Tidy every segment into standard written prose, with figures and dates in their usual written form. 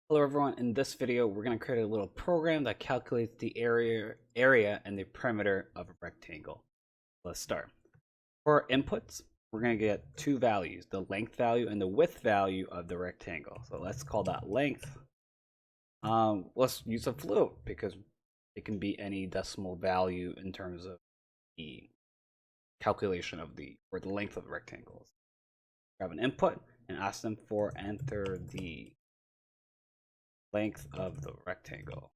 Hello everyone, in this video we're going to create a little program that calculates the area and the perimeter of a rectangle. Let's start. For our inputs, we're going to get two values, the length value and the width value of the rectangle. So let's call that length. Let's use a float because it can be any decimal value in terms of the calculation of the length of the rectangles. Grab an input and ask them for enter the length of the rectangle.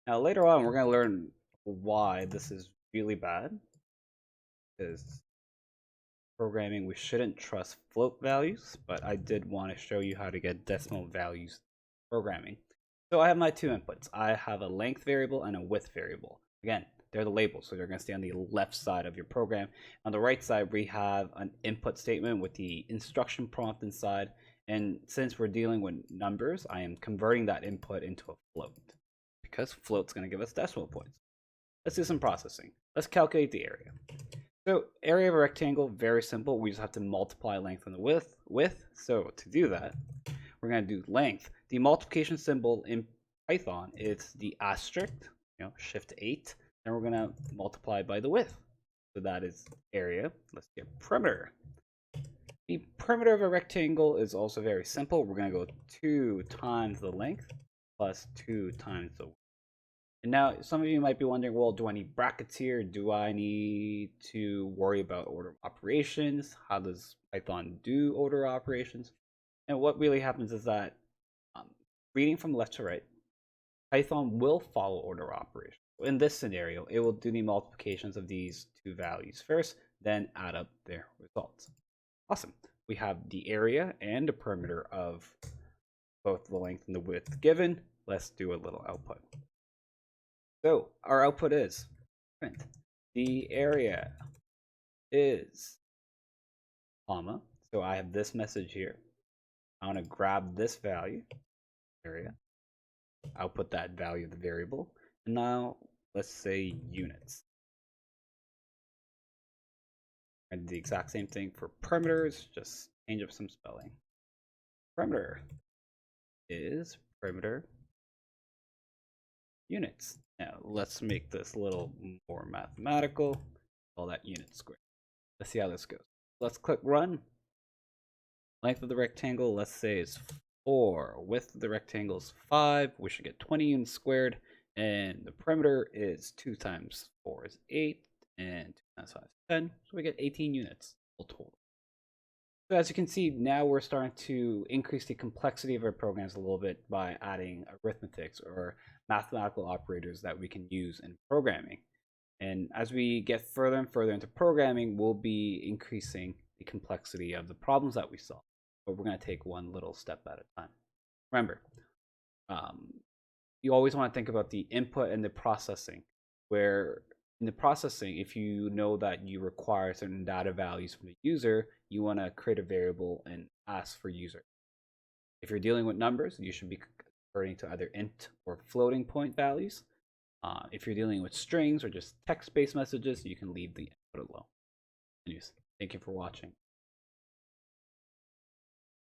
Now later on we're going to learn why this is really bad, because programming we shouldn't trust float values, but I did want to show you how to get decimal values programming. So I have my two inputs. I have a length variable and a width variable. Again, they're the labels, so they're going to stay on the left side of your program. On the right side, we have an input statement with the instruction prompt inside. And since we're dealing with numbers, I am converting that input into a float because float's going to give us decimal points. Let's do some processing. Let's calculate the area. So area of a rectangle, very simple. We just have to multiply length and the width. So to do that, we're going to do length. The multiplication symbol in Python is the asterisk, shift 8. And we're going to multiply by the width. So that is area. Let's get perimeter. The perimeter of a rectangle is also very simple. We're going to go 2 times the length plus 2 times the width. And now some of you might be wondering, well, do I need brackets here? Do I need to worry about order of operations? How does Python do order operations? And what really happens is that reading from left to right, Python will follow order operations. In this scenario, it will do the multiplications of these two values first, then add up their results. Awesome. We have the area and the perimeter of both the length and the width given. Let's do a little output. So our output is print. The area is, comma. So I have this message here. I want to grab this value, area. Output that value of the variable. And now let's say units. And the exact same thing for perimeters, just change up some spelling. Perimeter is perimeter units. Now let's make this a little more mathematical. Call that unit squared. Let's see how this goes. Let's click run. Length of the rectangle, let's say is 4. Width of the rectangle is 5. We should get 20 units squared. And the perimeter is 2 times 4 is 8. And 2 times 5 is 10. So we get 18 units total. So as you can see, now we're starting to increase the complexity of our programs a little bit by adding arithmetics or mathematical operators that we can use in programming. And as we get further and further into programming, we'll be increasing the complexity of the problems that we solve. But we're going to take one little step at a time. Remember, you always want to think about the input and the processing, where in the processing, if you know that you require certain data values from the user, you want to create a variable and ask for user. If you're dealing with numbers, you should be converting to either int or floating point values. If you're dealing with strings or just text-based messages, you can leave the input alone. Anyways, thank you for watching.